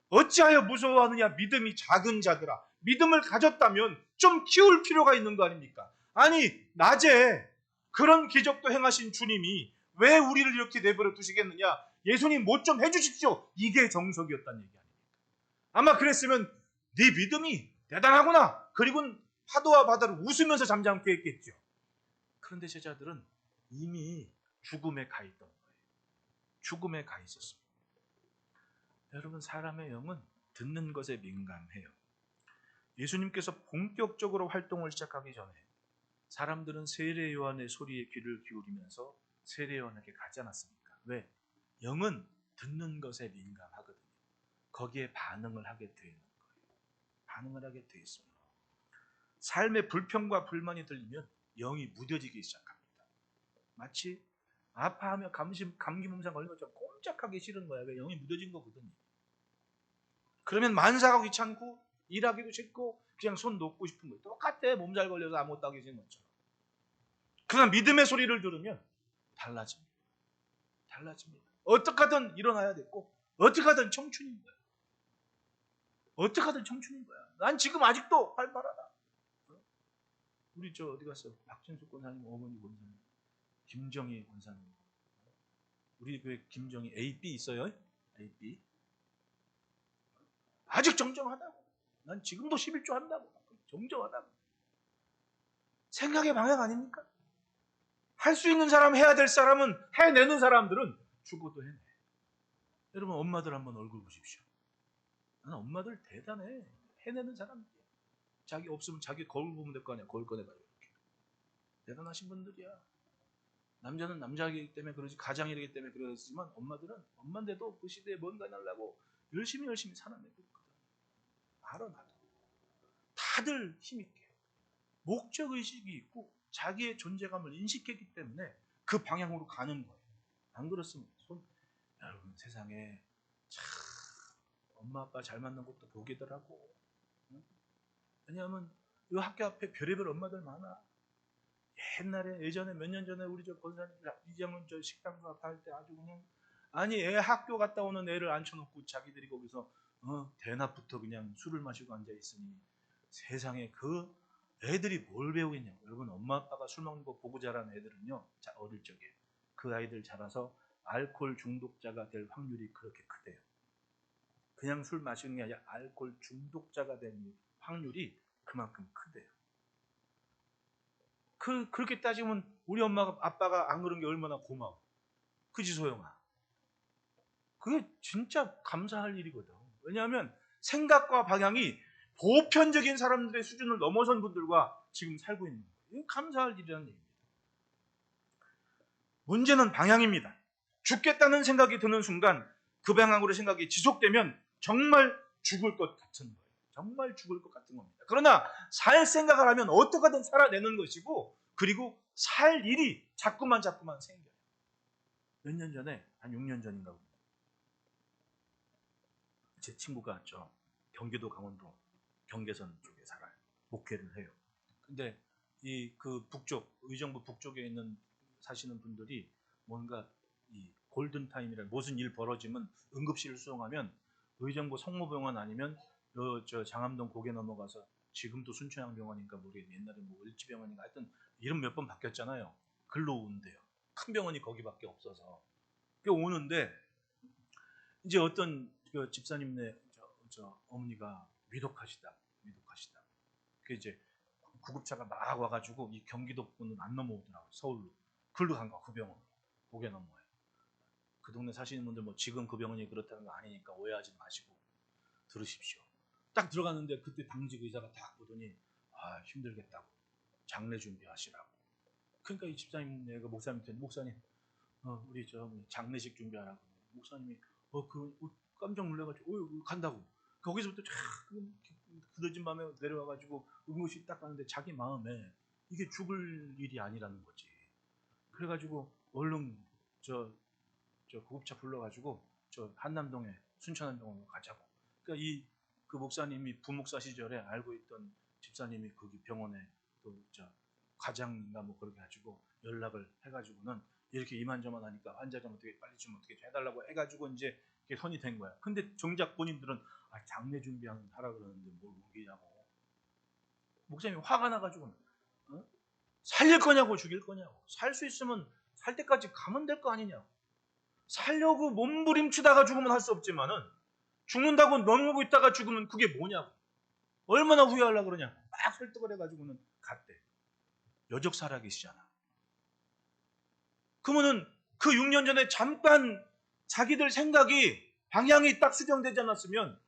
어찌하여 무서워하느냐 믿음이 작은 자들아. 믿음을 가졌다면 좀 키울 필요가 있는 거 아닙니까? 아니 낮에 그런 기적도 행하신 주님이 왜 우리를 이렇게 내버려 두시겠느냐. 예수님 뭐 좀 해주십시오. 이게 정석이었다는 얘기 아닙니까? 아마 그랬으면 네 믿음이 대단하구나. 그리고 파도와 바다를 웃으면서 잠잠케 했겠죠. 그런데 제자들은 이미 죽음에 가 있던 거예요. 죽음에 가 있었습니다. 여러분, 사람의 영은 듣는 것에 민감해요. 예수님께서 본격적으로 활동을 시작하기 전에 사람들은 세례 요한의 소리에 귀를 기울이면서 세례 요한에게 가지 않았습니까? 왜? 영은 듣는 것에 민감하거든요. 거기에 반응을 하게 되는 거예요. 반응을 하게 돼 있습니다. 삶의 불평과 불만이 들리면 영이 무뎌지기 시작합니다. 마치 아파하며 감기 몸살 걸린 것처럼 꼼짝하기 싫은 거야. 왜? 영이 무뎌진 거거든요. 그러면 만사가 귀찮고 일하기도 싫고 그냥 손 놓고 싶은 거예요. 똑같아. 몸살 걸려서 아무것도 하기 싫은 것처럼. 그러나 믿음의 소리를 들으면 달라집니다. 달라집니다. 어떻게 하든 일어나야 됐고 어떻게 하든 청춘인 거야. 어떻게 하든 청춘인 거야. 난 지금 아직도 활발하다. 우리 저 어디 갔어? 박진숙 권사님 어머니 권사님, 김정희 권사님. 우리 교회 김정희 AB 있어요? AB. 아직 정정하다고. 난 지금도 11조 한다고. 정정하다고. 생각의 방향 아닙니까? 할 수 있는 사람, 해야 될 사람은, 해내는 사람들은 죽어도 해내. 여러분, 엄마들 한번 얼굴 보십시오. 나는 엄마들 대단해. 해내는 사람들이야. 자기 없으면 자기 거울 보면 될 거 아니야. 거울 꺼내봐요. 이렇게. 대단하신 분들이야. 남자는 남자이기 때문에 그러지, 가장이기 때문에 그러지만 엄마들은 엄마인데도 그 시대에 뭔가 하려고 열심히 살아내고 있거든. 알아, 나도. 다들 힘있게 목적의식이 있고 자기의 존재감을 인식했기 때문에 그 방향으로 가는 거예요. 안 그렇습니까? 여러분, 세상에 참 엄마 아빠 잘 만난 것도 복이더라고. 응? 왜냐하면 이 학교 앞에 별의별 엄마들 많아. 옛날에 예전에 몇 년 전에 우리 저 권사님 이장은 저 식당 할 때 아주 그냥, 아니 애 학교 갔다 오는 애를 앉혀놓고 자기들이 거기서 대낮부터 그냥 술을 마시고 앉아 있으니 세상에 그 애들이 뭘 배우겠냐고. 여러분, 엄마 아빠가 술 먹는 거 보고 자란 애들은요, 어릴 적에 그 아이들 자라서 알코올 중독자가 될 확률이 그렇게 크대요. 그냥 술 마시는 게 아니라 알코올 중독자가 될 확률이 그만큼 크대요. 그렇게 따지면 우리 엄마가 아빠가 안 그런 게 얼마나 고마워. 그지, 소영아? 그게 진짜 감사할 일이거든. 왜냐하면 생각과 방향이 보편적인 사람들의 수준을 넘어선 분들과 지금 살고 있는 거예요. 이건 감사할 일이라는 얘기입니다. 문제는 방향입니다. 죽겠다는 생각이 드는 순간 그 방향으로 생각이 지속되면 정말 죽을 것 같은 거예요. 정말 죽을 것 같은 겁니다. 그러나 살 생각을 하면 어떻게든 살아내는 것이고, 그리고 살 일이 자꾸만 생겨요. 몇 년 전에, 한 6년 전인가 봅니다. 제 친구가 경기도 강원도 경계선 쪽에 살아요. 목회를 해요. 근데 그 북쪽, 의정부 북쪽에 있는 사시는 분들이 뭔가 이 골든타임이라, 무슨 일 벌어지면 응급실을 수송하면 의정부 성모병원 아니면 저 장암동 고개 넘어가서, 지금도 순천향병원인가 모르겠는데 옛날에 뭐 을지병원인가 하여튼 이름 몇 번 바뀌었잖아요. 글로 오는데요. 큰 병원이 거기밖에 없어서. 오는데 이제 어떤 그 집사님네 어머니가 위독하시다. 그 이제 구급차가 막 와가지고 이 경기도권은 안 넘어오더라고요. 서울로. 글로 간 거야, 그 병원. 고개 넘어요. 그 동네 사시는 분들 뭐 지금 그 병원이 그렇다는 거 아니니까 오해하지 마시고 들으십시오. 딱 들어갔는데 그때 당직 의사가 딱 보더니 힘들겠다고. 장례 준비하시라고. 그러니까 이 집사님, 내가 목사님한테, 목사님, 우리 장례식 준비하라고. 목사님이 깜짝 놀라가지고 간다고. 거기서부터 쫙 그 늦은 밤에 내려와가지고 응급실 딱 가는데 자기 마음에 이게 죽을 일이 아니라는 거지. 그래가지고 얼른 저 구급차 불러가지고 저 한남동에 순천한병원으로 가자고. 그러니까 그 목사님이 부목사 시절에 알고 있던 집사님이 거기 병원에 또 과장인가 뭐 그렇게 가지고 연락을 해가지고는 이렇게 이만저만 하니까 환자 좀 어떻게 빨리 좀 어떻게 해달라고 해가지고 이제 이게 선이 된 거야. 근데 정작 본인들은 장례 준비하는 하라 그러는데 뭘 옮기냐고. 목사님이 화가 나가지고 살릴 거냐고 죽일 거냐고. 살 수 있으면 살 때까지 가면 될 거 아니냐고. 살려고 몸부림치다가 죽으면 할 수 없지만은 죽는다고 넘기고 있다가 죽으면 그게 뭐냐고. 얼마나 후회하려고 그러냐고. 막 설득을 해가지고는 갔대. 여적살아계시잖아. 그러면은 그 6년 전에 잠깐 자기들 생각이 방향이 딱 수정되지 않았으면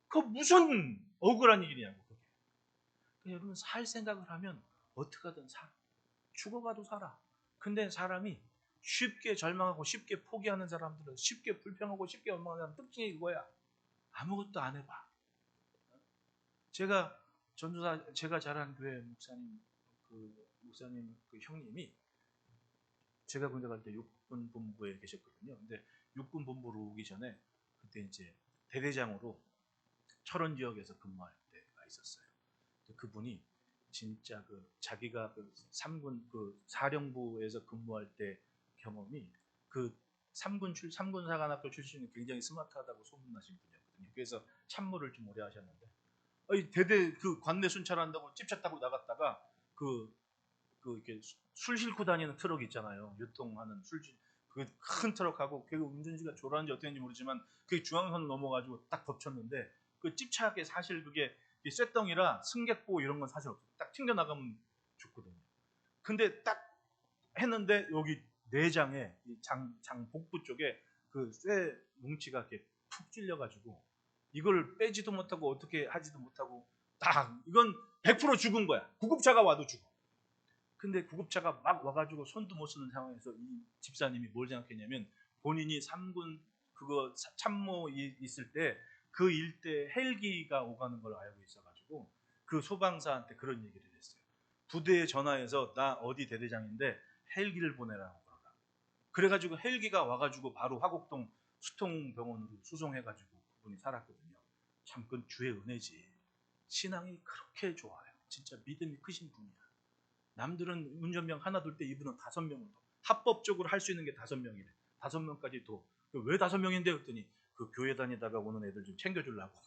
그 무슨 억울한 일이냐고. 그게. 여러분 살 생각을 하면 어떻게 하든 살아. 죽어가도 살아. 근데 사람이 쉽게 절망하고 쉽게 포기하는 사람들은 쉽게 불평하고 쉽게 원망하는 사람 특징이 이거야. 아무것도 안 해봐. 제가 전도사 제가 자란 교회 목사님 그 형님이 제가 군대 갈 때 육군 본부에 계셨거든요. 근데 육군 본부로 오기 전에 그때 이제 대대장으로 철원 지역에서 근무할 때가 있었어요. 그분이 진짜 자기가 3군 사령부에서 근무할 때 경험이 삼군 사관학교 출신이 굉장히 스마트하다고 소문나신 분이었거든요. 그래서 참모를 좀 오래 하셨는데 대대 관내 순찰한다고 찝차 타고 나갔다가 이렇게 술 싣고 다니는 트럭 있잖아요. 유통하는 큰 트럭하고 그 운전지가 졸았는지 어땠는지 모르지만 그게 중앙선을 넘어가지고 딱 덮쳤는데 그 찝차하게 사실 그게 쇳덩이라 승객보호 이런 건 사실 없어요. 딱 튕겨 나가면 죽거든요. 근데 딱 했는데 여기 내장에 장 복부 쪽에 쇠 뭉치가 이렇게 푹 찔려가지고 이걸 빼지도 못하고 어떻게 하지도 못하고 딱 이건 100% 죽은 거야. 구급차가 와도 죽어. 근데 구급차가 막 와가지고 손도 못 쓰는 상황에서 이 집사님이 뭘 생각했냐면 본인이 3군 참모 있을 때 그 일대 헬기가 오가는 걸 알고 있어가지고 그 소방사한테 그런 얘기를 했어요. 부대에 전화해서 나 어디 대대장인데 헬기를 보내라고 그러라. 그래가지고 헬기가 와가지고 바로 화곡동 수통병원으로 수송해가지고 그분이 살았거든요. 참 그건 주의 은혜지. 신앙이 그렇게 좋아요. 진짜 믿음이 크신 분이야. 남들은 운전병 하나 둘 때 이분은 5명을 더. 합법적으로 할 수 있는 게 5명이래. 5명까지 더. 왜 5명인데? 그랬더니 교회 다니다가 오는 애들 좀 챙겨주려고.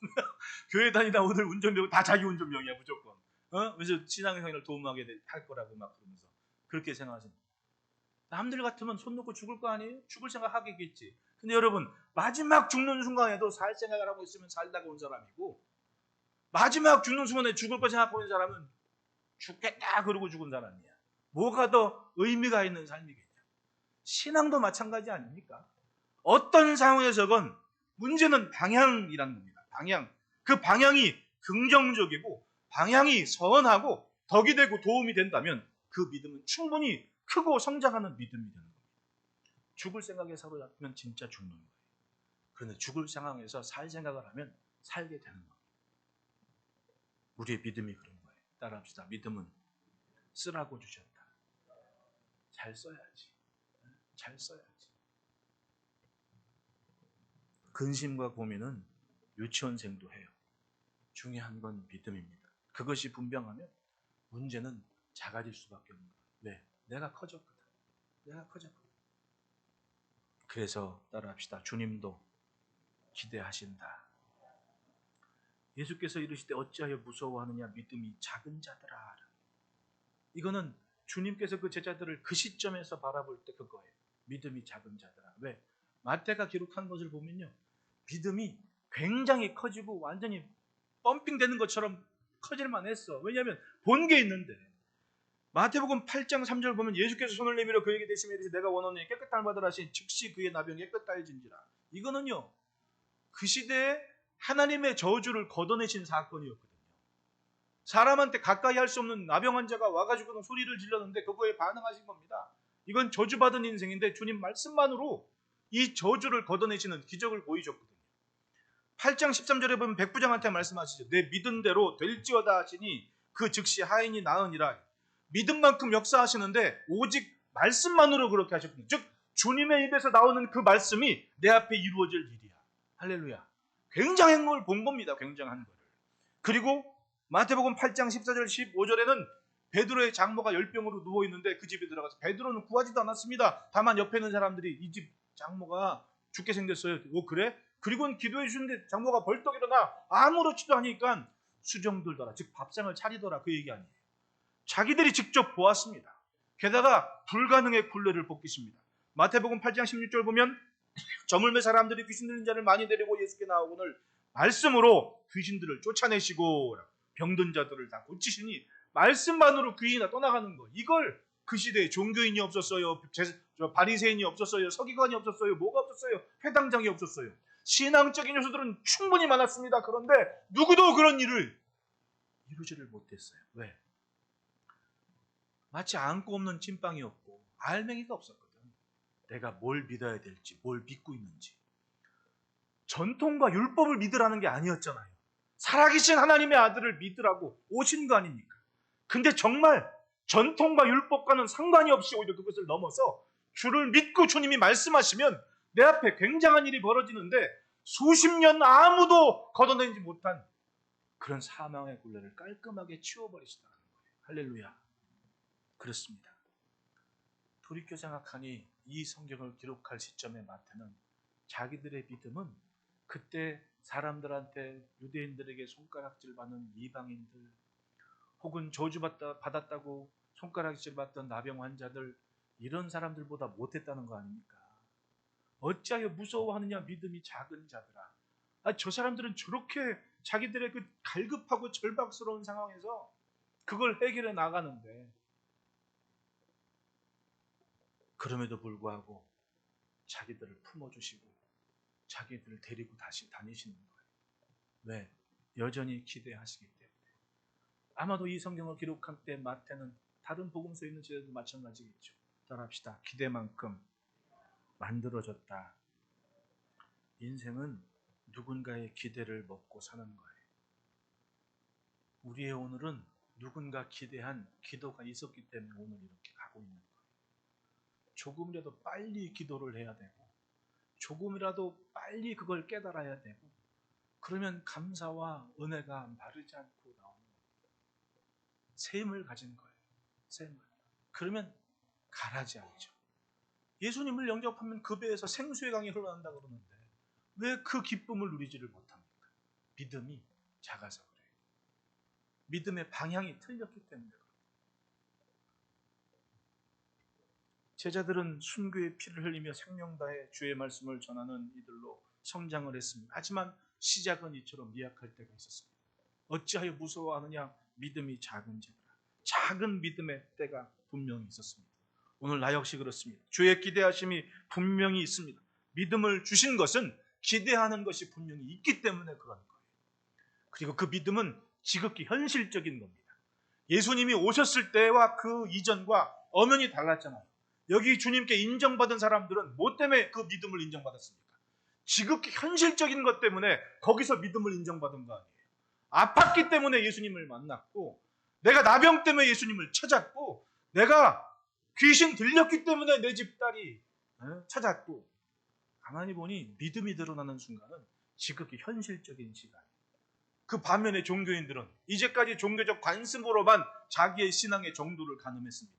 교회 다니다 오늘 운전병 다 자기 운전병이야 무조건. 그래서 신앙생활을 도움하게 할 거라고 막 그러면서 그렇게 생각하시는. 남들 같으면 손 놓고 죽을 거 아니에요? 죽을 생각 하겠지. 근데 여러분 마지막 죽는 순간에도 살 생각을 하고 있으면 살다가 온 사람이고 마지막 죽는 순간에 죽을 거 생각하고 있는 사람은 죽겠다 그러고 죽은 사람이야. 뭐가 더 의미가 있는 삶이겠냐. 신앙도 마찬가지 아닙니까? 어떤 상황에서건 문제는 방향이라는 겁니다. 방향. 그 방향이 긍정적이고 방향이 선하고 덕이 되고 도움이 된다면 그 믿음은 충분히 크고 성장하는 믿음이 되는 겁니다. 죽을 생각에 사로잡히면 진짜 죽는 거예요. 그런데 죽을 상황에서 살 생각을 하면 살게 되는 겁니다. 우리의 믿음이 그런 거예요. 따라합시다. 믿음은 쓰라고 주셨다. 잘 써야지. 잘 써야지. 근심과 고민은 유치원생도 해요. 중요한 건 믿음입니다. 그것이 분명하면 문제는 작아질 수밖에 없는 거예요. 왜? 내가 커졌거든. 내가 커졌거든. 그래서 따라합시다. 주님도 기대하신다. 예수께서 이르시되 어찌하여 무서워하느냐 믿음이 작은 자들아. 이거는 주님께서 그 제자들을 그 시점에서 바라볼 때 그거예요. 믿음이 작은 자들아. 왜? 마태가 기록한 것을 보면요. 믿음이 굉장히 커지고 완전히 펌핑되는 것처럼 커질만 했어. 왜냐하면 본 게 있는데. 마태복음 8장 3절 보면 예수께서 손을 내밀어 그에게 대시며 이르시되 내가 원하노니 깨끗함을 받으라 하시니 즉시 그의 나병이 깨끗하여진지라. 이거는요. 그 시대에 하나님의 저주를 걷어내신 사건이었거든요. 사람한테 가까이 할 수 없는 나병 환자가 와가지고 소리를 질렀는데 그거에 반응하신 겁니다. 이건 저주받은 인생인데 주님 말씀만으로 이 저주를 걷어내시는 기적을 보이셨거든요. 8장 13절에 보면 백부장한테 말씀하시죠. 내 믿은 대로 될지어다 하시니 그 즉시 하인이 나으니라. 믿은 만큼 역사하시는데 오직 말씀만으로 그렇게 하셨거든요. 즉 주님의 입에서 나오는 그 말씀이 내 앞에 이루어질 일이야. 할렐루야. 굉장한 걸 본 겁니다. 굉장한 거를. 그리고 마태복음 8장 14절 15절에는 베드로의 장모가 열병으로 누워 있는데 그 집에 들어가서 베드로는 구하지도 않았습니다. 다만 옆에 있는 사람들이 이 집 장모가 죽게 생겼어요. 그래? 그리고는 기도해 주는데 장모가 벌떡 일어나 아무렇지도 않으니까 수정들더라. 즉 밥상을 차리더라. 그 얘기 아니에요. 자기들이 직접 보았습니다. 게다가 불가능의 굴레를 벗기십니다. 마태복음 8장 16절 보면 저물매 사람들이 귀신 들린 자를 많이 데리고 예수께 나오거늘 말씀으로 귀신들을 쫓아내시고 병든 자들을 다 고치시니 말씀만으로 귀인이 떠나가는 거. 이걸 그 시대에 종교인이 없었어요. 바리새인이 없었어요. 서기관이 없었어요. 뭐가 없었어요. 회당장이 없었어요. 신앙적인 요소들은 충분히 많았습니다. 그런데 누구도 그런 일을 이루지를 못했어요. 왜? 마치 안고 없는 찐빵이었고 알맹이가 없었거든. 내가 뭘 믿어야 될지, 뭘 믿고 있는지. 전통과 율법을 믿으라는 게 아니었잖아요. 살아계신 하나님의 아들을 믿으라고 오신 거 아닙니까? 근데 정말 전통과 율법과는 상관이 없이 오히려 그것을 넘어서 주를 믿고 주님이 말씀하시면 내 앞에 굉장한 일이 벌어지는데 수십 년 아무도 걷어내지 못한 그런 사망의 굴레를 깔끔하게 치워버리시다는 거예요. 할렐루야. 그렇습니다. 돌이켜 생각하니 이 성경을 기록할 시점에 마태는 자기들의 믿음은 그때 사람들한테 유대인들에게 손가락질 받는 이방인들 혹은 저주받았다고 손가락질 받던 나병 환자들 이런 사람들보다 못했다는 거 아닙니까? 어찌하여 무서워하느냐 믿음이 작은 자들아. 저 사람들은 저렇게 자기들의 그 갈급하고 절박스러운 상황에서 그걸 해결해 나가는데 그럼에도 불구하고 자기들을 품어주시고 자기들을 데리고 다시 다니시는 거예요. 왜? 여전히 기대하시기 때문에. 아마도 이 성경을 기록한 때 마태는 다른 복음서에 있는 제자도 마찬가지겠죠. 따라합시다. 기대만큼 만들어졌다. 인생은 누군가의 기대를 먹고 사는 거예요. 우리의 오늘은 누군가 기대한 기도가 있었기 때문에 오늘 이렇게 가고 있는 거예요. 조금이라도 빨리 기도를 해야 되고 조금이라도 빨리 그걸 깨달아야 되고 그러면 감사와 은혜가 마르지 않고 나오는 거예요. 샘을 가진 거예요. 샘을. 그러면 가라지 않죠. 예수님을 영접하면 그 배에서 생수의 강이 흘러난다 그러는데 왜 그 기쁨을 누리지를 못합니까? 믿음이 작아서 그래요. 믿음의 방향이 틀렸기 때문에 그래요. 제자들은 순교의 피를 흘리며 생명 다해 주의 말씀을 전하는 이들로 성장을 했습니다. 하지만 시작은 이처럼 미약할 때가 있었습니다. 어찌하여 무서워하느냐? 믿음이 작은 자들아. 작은 믿음의 때가 분명히 있었습니다. 오늘 나 역시 그렇습니다. 주의 기대하심이 분명히 있습니다. 믿음을 주신 것은 기대하는 것이 분명히 있기 때문에 그런 거예요. 그리고 그 믿음은 지극히 현실적인 겁니다. 예수님이 오셨을 때와 그 이전과 엄연히 달랐잖아요. 여기 주님께 인정받은 사람들은 뭐 때문에 그 믿음을 인정받았습니까? 지극히 현실적인 것 때문에 거기서 믿음을 인정받은 거 아니에요. 아팠기 때문에 예수님을 만났고 내가 나병 때문에 예수님을 찾았고 내가 귀신 들렸기 때문에 내 집딸이 찾았고 가만히 보니 믿음이 드러나는 순간은 지극히 현실적인 시간. 그 반면에 종교인들은 이제까지 종교적 관습으로만 자기의 신앙의 정도를 가늠했습니다.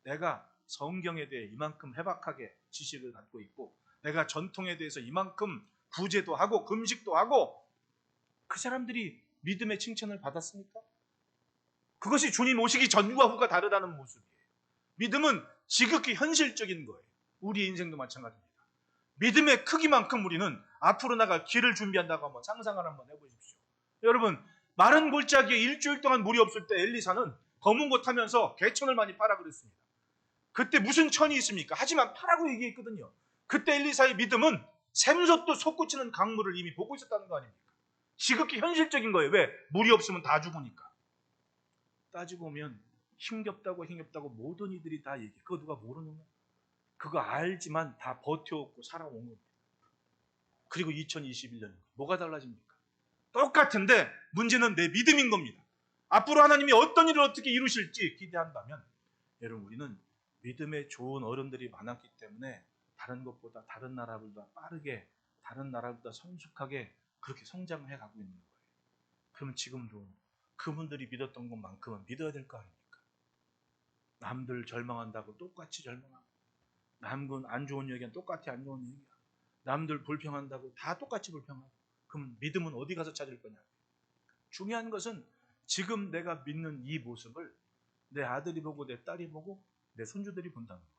내가 성경에 대해 이만큼 해박하게 지식을 갖고 있고 내가 전통에 대해서 이만큼 구제도 하고 금식도 하고 그 사람들이 믿음의 칭찬을 받았습니까? 그것이 주님 오시기 전과 후가 다르다는 모습이에요. 믿음은 지극히 현실적인 거예요. 우리 인생도 마찬가지입니다. 믿음의 크기만큼 우리는 앞으로 나갈 길을 준비한다고 한번 상상을 한번 해보십시오. 여러분, 마른 골짜기에 일주일 동안 물이 없을 때 엘리사는 검은 거 타면서 개천을 많이 파라 그랬습니다. 그때 무슨 천이 있습니까? 하지만 파라고 얘기했거든요. 그때 엘리사의 믿음은 샘솟도 솟구치는 강물을 이미 보고 있었다는 거 아닙니까? 지극히 현실적인 거예요. 왜? 물이 없으면 다 죽으니까. 따지고 보면 힘겹다고 모든 이들이 다 얘기해. 그거 누가 모르는 거야? 그거 알지만 다 버텨오고 살아온 겁니다. 그리고 2021년 뭐가 달라집니까? 똑같은데 문제는 내 믿음인 겁니다. 앞으로 하나님이 어떤 일을 어떻게 이루실지 기대한다면 여러분 우리는 믿음의 좋은 어른들이 많았기 때문에 다른 것보다 다른 나라보다 빠르게 다른 나라보다 성숙하게 그렇게 성장을 해가고 있는 거예요. 그러면 지금도 그분들이 믿었던 것만큼은 믿어야 될 거 아닙니까? 남들 절망한다고 똑같이 절망하고, 남군 안 좋은 얘기는 똑같이 안 좋은 얘기야. 남들 불평한다고 다 똑같이 불평하고. 그럼 믿음은 어디 가서 찾을 거냐? 중요한 것은 지금 내가 믿는 이 모습을 내 아들이 보고 내 딸이 보고 내 손주들이 본다는 거예요.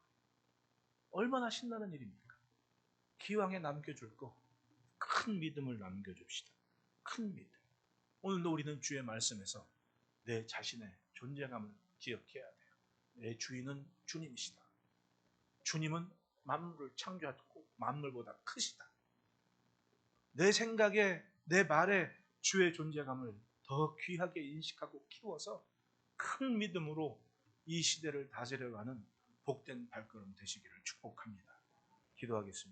얼마나 신나는 일입니까? 기왕에 남겨줄 거 큰 믿음을 남겨줍시다. 큰 믿음. 오늘도 우리는 주의 말씀에서 내 자신의 존재감을 기억해야 돼요. 내 주인은 주님이시다. 주님은 만물을 창조하고 만물보다 크시다. 내 생각에, 내 말에 주의 존재감을 더 귀하게 인식하고 키워서 큰 믿음으로 이 시대를 다스려가는 복된 발걸음 되시기를 축복합니다. 기도하겠습니다.